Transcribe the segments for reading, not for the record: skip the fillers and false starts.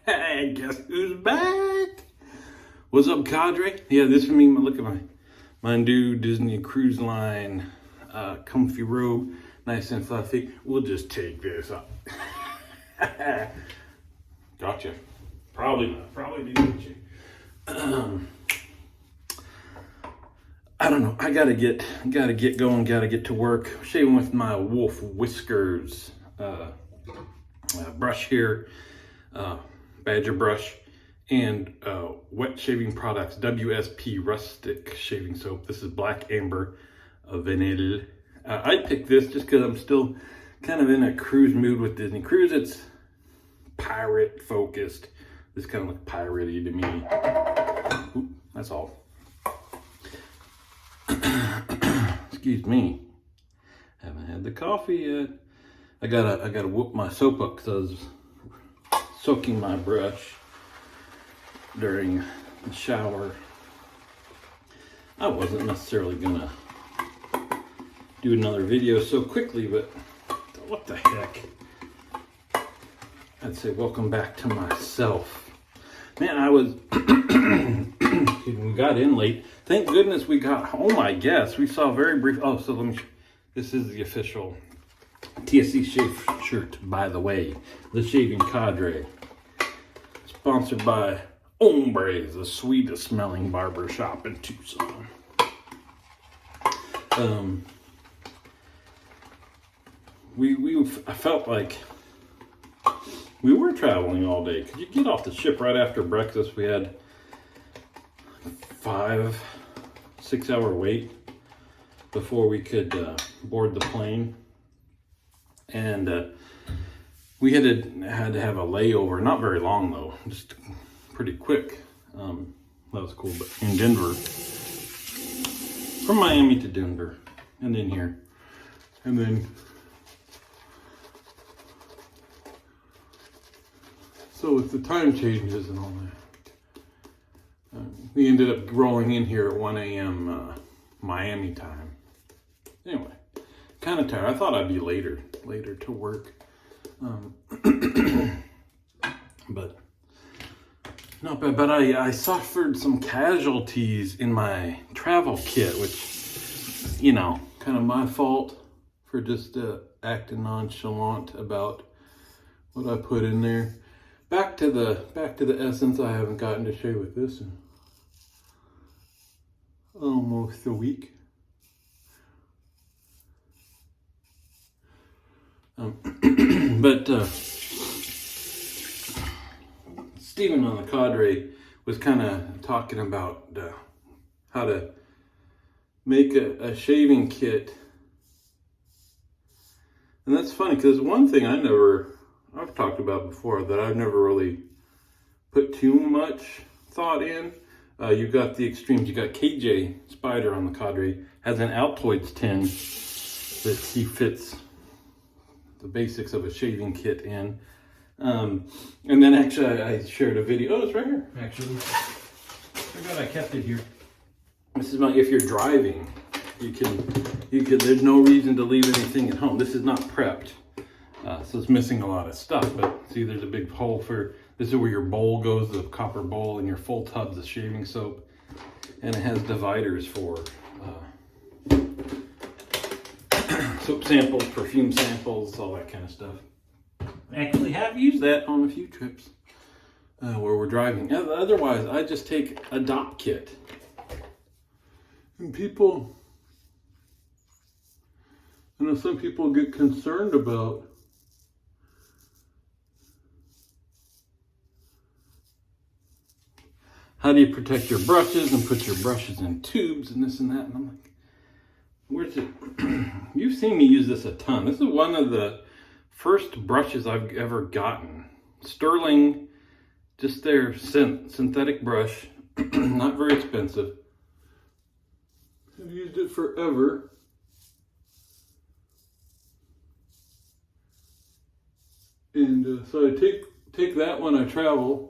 Hey, guess who's back? What's up, cadre? Yeah, this is me. Look at my new Disney Cruise Line comfy robe, nice and fluffy. We'll just take this up. Gotcha. Probably didn't you? I don't know. I gotta get going. Gotta get to work. Shaving with my wolf whiskers brush here, badger brush, and wet shaving products. WSP Rustic Shaving Soap. This is Black Amber Vanille. I picked this just because I'm still kind of in a cruise mood with Disney Cruise. It's pirate focused. This kind of looks piratey to me. Oop, that's all. Excuse me. Haven't had the coffee yet. I gotta whoop my soap up because I was soaking my brush during the shower. I wasn't necessarily gonna do another video so quickly, but what the heck? I'd say welcome back to myself. Man, I was we got in late. Thank goodness we got home, I guess. We saw very brief. Oh, so let me. This is the official TSC Shave shirt, by the way. The Shaving Cadre. Sponsored by Hombres, the sweetest smelling barber shop in Tucson. I felt like we were traveling all day. Could you get off the ship right after breakfast? We had 5-6 hour wait before we could board the plane, and we had to have a layover. Not very long though, just pretty quick. That was cool. But in Denver, from Miami to Denver, and then here, and then. So with the time changes and all that, we ended up rolling in here at 1 a.m. Miami time. Anyway, kind of tired. I thought I'd be later to work, but not bad. But I suffered some casualties in my travel kit, which, you know, kind of my fault for just acting nonchalant about what I put in there. Back to the essence. I haven't gotten to shave with this in almost a week. But Stephen on the Cadre was kind of talking about how to make a shaving kit, and that's funny because one thing I've talked about before that I've never really put too much thought in. You got the extremes. You got KJ Spider on the Cadre, has an Altoids tin that he fits the basics of a shaving kit in. And then actually I shared a video. Oh, it's right here, actually. I forgot I kept it here. This is if you're driving, you can, there's no reason to leave anything at home. This is not prepped. So it's missing a lot of stuff, but see there's a big hole this is where your bowl goes, the copper bowl, and your full tubs of shaving soap. And it has dividers for soap samples, perfume samples, all that kind of stuff. I actually have used that on a few trips where we're driving. Otherwise, I just take a dot kit. And I know some people get concerned about how do you protect your brushes and put your brushes in tubes and this and that. And I'm like, where's it? You've seen me use this a ton. This is one of the first brushes I've ever gotten. Sterling, just their synthetic brush, not very expensive. I've used it forever. And so I take that when I travel.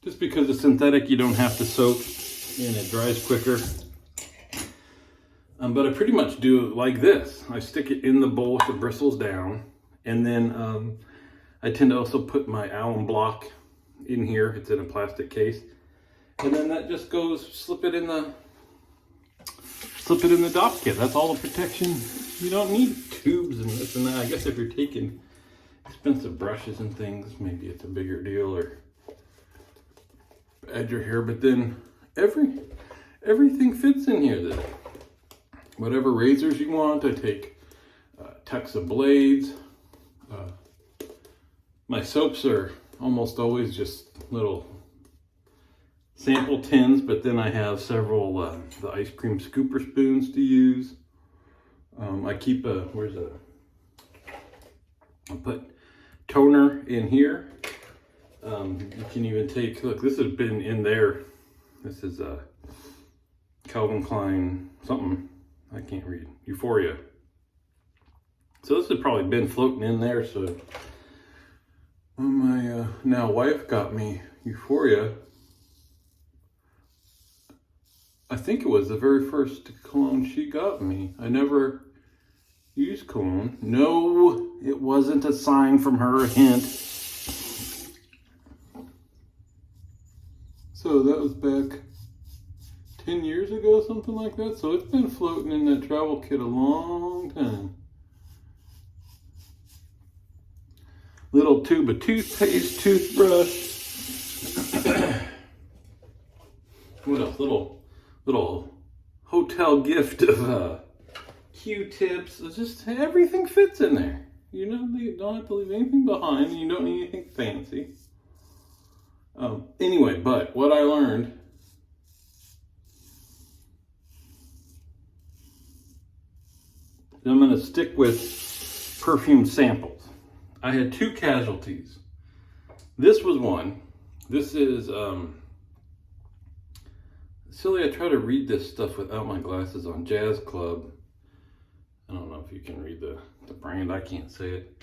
Just because it's synthetic, you don't have to soak and it dries quicker. But I pretty much do it like this. I stick it in the bowl with the bristles down, and then I tend to also put my Allen block in here. It's in a plastic case. And then that just goes, slip it in the DOP kit. That's all the protection. You don't need tubes and this and that. I guess if you're taking expensive brushes and things, maybe it's a bigger deal, or add your hair, but then everything fits in here. That whatever razors you want, I take Texa blades. My soaps are almost always just little sample tins, but then I have several the ice cream scooper spoons to use. I keep I put toner in here. You can even take, look, this has been in there. This is Calvin Klein something, I can't read, Euphoria. So this has probably been floating in there. So when my now wife got me Euphoria, I think it was the very first cologne she got me. I never used cologne. No, it wasn't a sign from her, a hint. So that was back 10 years ago, something like that. So it's been floating in that travel kit a long time. Little tube of toothpaste, toothbrush. What else? Little hotel gift of Q-tips. It's just everything fits in there. You know, you don't have to leave anything behind, and you don't need anything fancy. Anyway, but what I learned, I'm going to stick with perfume samples. I had two casualties. This was one. This is silly. I try to read this stuff without my glasses on. Jazz Club. I don't know if you can read the brand. I can't say it.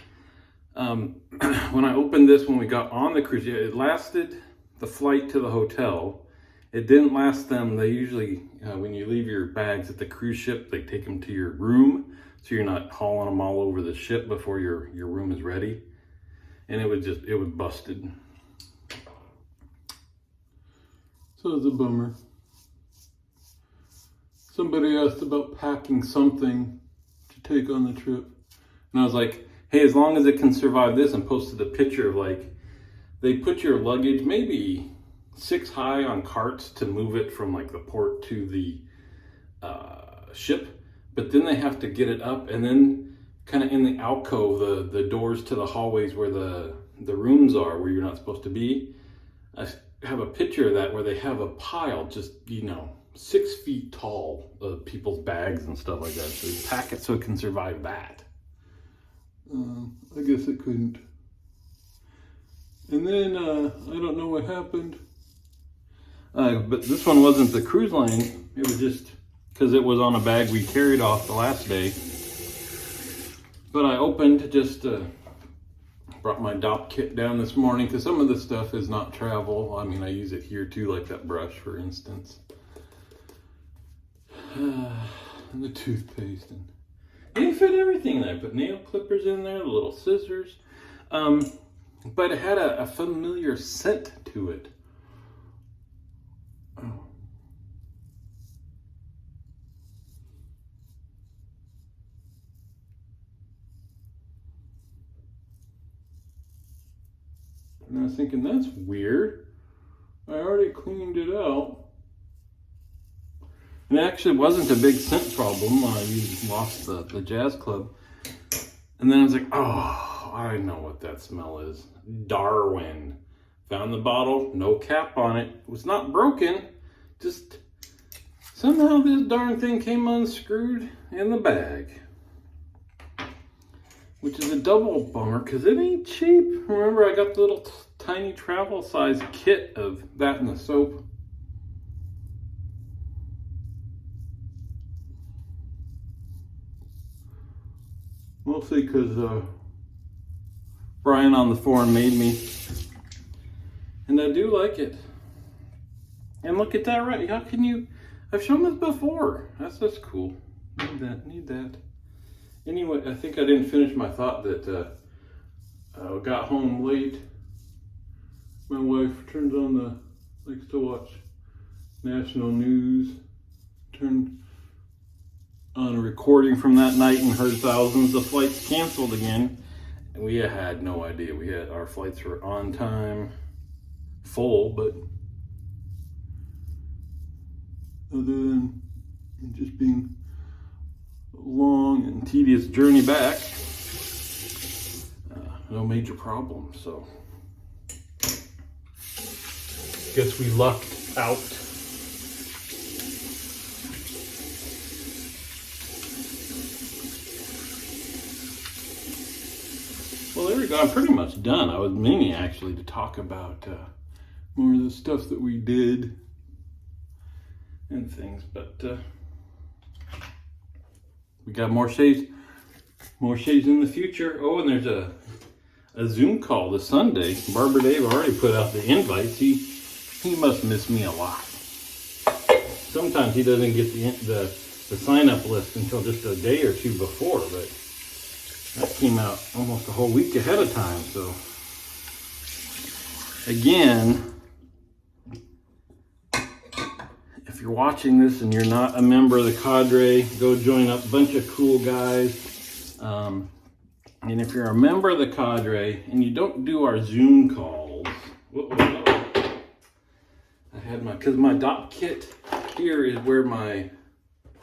When I opened this, when we got on the cruise, it lasted the flight to the hotel. It didn't last them. They usually, when you leave your bags at the cruise ship, they take them to your room, so you're not hauling them all over the ship before your room is ready. And it was busted. So it's a bummer. Somebody asked about packing something to take on the trip. And I was like, hey, as long as it can survive this, and posted a picture of, like, they put your luggage maybe 6 high on carts to move it from like the port to the ship, but then they have to get it up, and then kind of in the alcove, the doors to the hallways where the rooms are, where you're not supposed to be. I have a picture of that where they have a pile just, 6 feet tall of people's bags and stuff like that. So you pack it so it can survive that. I guess it couldn't. And then, I don't know what happened. But this one wasn't the cruise line. It was just because it was on a bag we carried off the last day. But I opened, brought my DOP kit down this morning, because some of this stuff is not travel. I mean, I use it here too, like that brush, for instance. And the toothpaste. And it fit everything there. I put nail clippers in there, the little scissors. But it had a familiar scent to it. Oh. And I was thinking, that's weird. I already cleaned it out. And it actually wasn't a big scent problem. You just lost the Jazz Club. And then I was like, oh, I know what that smell is. Darwin. Found the bottle, no cap on it. It was not broken. Just somehow this darn thing came unscrewed in the bag. Which is a double bummer, because it ain't cheap. Remember, I got the little tiny travel size kit of that and the soap. Mostly because Brian on the forum made me. And I do like it. And look at that, right? How can you... I've shown this before. That's just cool. Need that. Anyway, I think I didn't finish my thought that Got home late. My wife turns on likes to watch national news. Turned on a recording from that night and heard thousands of flights canceled again. And we had no idea. Our flights were on time, full, but other than just being a long and tedious journey back, no major problems. So guess we lucked out. Well, there we go. I'm pretty much done. I was meaning actually to talk about more of the stuff that we did and things, but we got more shades in the future. Oh, and there's a Zoom call this Sunday. Barber Dave already put out the invites. He must miss me a lot. Sometimes he doesn't get the sign up list until just a day or two before, but that came out almost a whole week ahead of time. So again, if you're watching this and you're not a member of the cadre, go join up. A bunch of cool guys. And if you're a member of the cadre and you don't do our Zoom calls, because my dot kit here is where my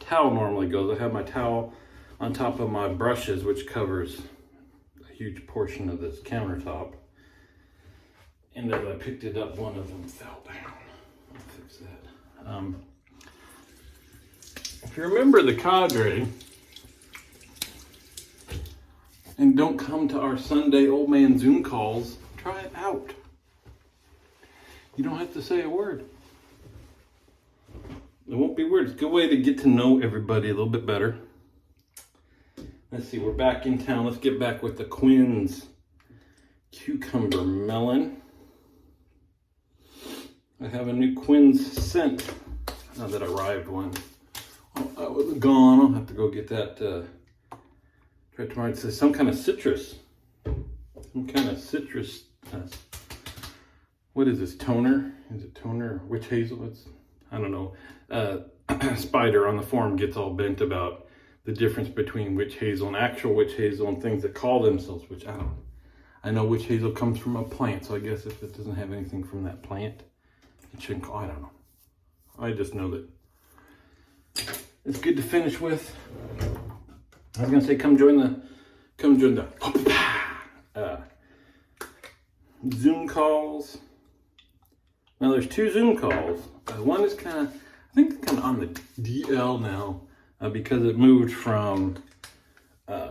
towel normally goes. I have my towel on top of my brushes, which covers a huge portion of this countertop. And as I picked it up, one of them fell down. I'll fix that. If you remember the cadre and don't come to our Sunday old man Zoom calls, try it out. You don't have to say a word. It won't be weird. It's a good way to get to know everybody a little bit better. Let's see, we're back in town. Let's get back with the Quinn's cucumber melon. I have a new Quinn's scent that arrived one. I was gone. I'll have to go get that. Try tomorrow. It says some kind of citrus. What is this? Toner? Is it toner? Witch hazel? I don't know. Spider on the forum gets all bent about the difference between witch hazel and actual witch hazel and things that call themselves witch. I don't know. I know witch hazel comes from a plant, so I guess if it doesn't have anything from that plant, it shouldn't call. I don't know. I just know that it's good to finish with. I was gonna say, come join the Zoom calls. Now there's two Zoom calls. One is I think it's kind of on the DL now because it moved from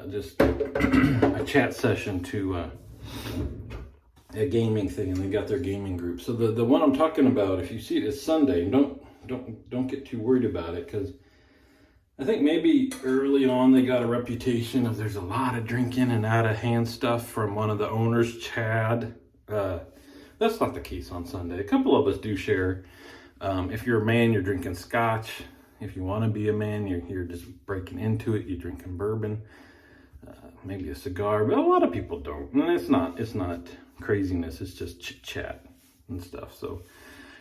just a chat session to a gaming thing, and they got their gaming group. So the one I'm talking about, if you see it, is Sunday. Don't get too worried about it, because I think maybe early on they got a reputation of there's a lot of drinking and out of hand stuff from one of the owners, Chad. That's not the case on Sunday. A couple of us do share. If you're a man, you're drinking scotch. If you want to be a man, you're just breaking into it. You're drinking bourbon, maybe a cigar, but a lot of people don't. And it's not craziness. It's just chit chat and stuff. So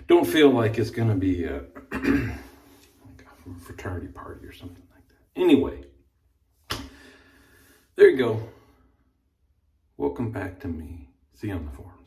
don't feel like it's going to be a fraternity party or something like that. Anyway, there you go. Welcome back to me. See you on the forum.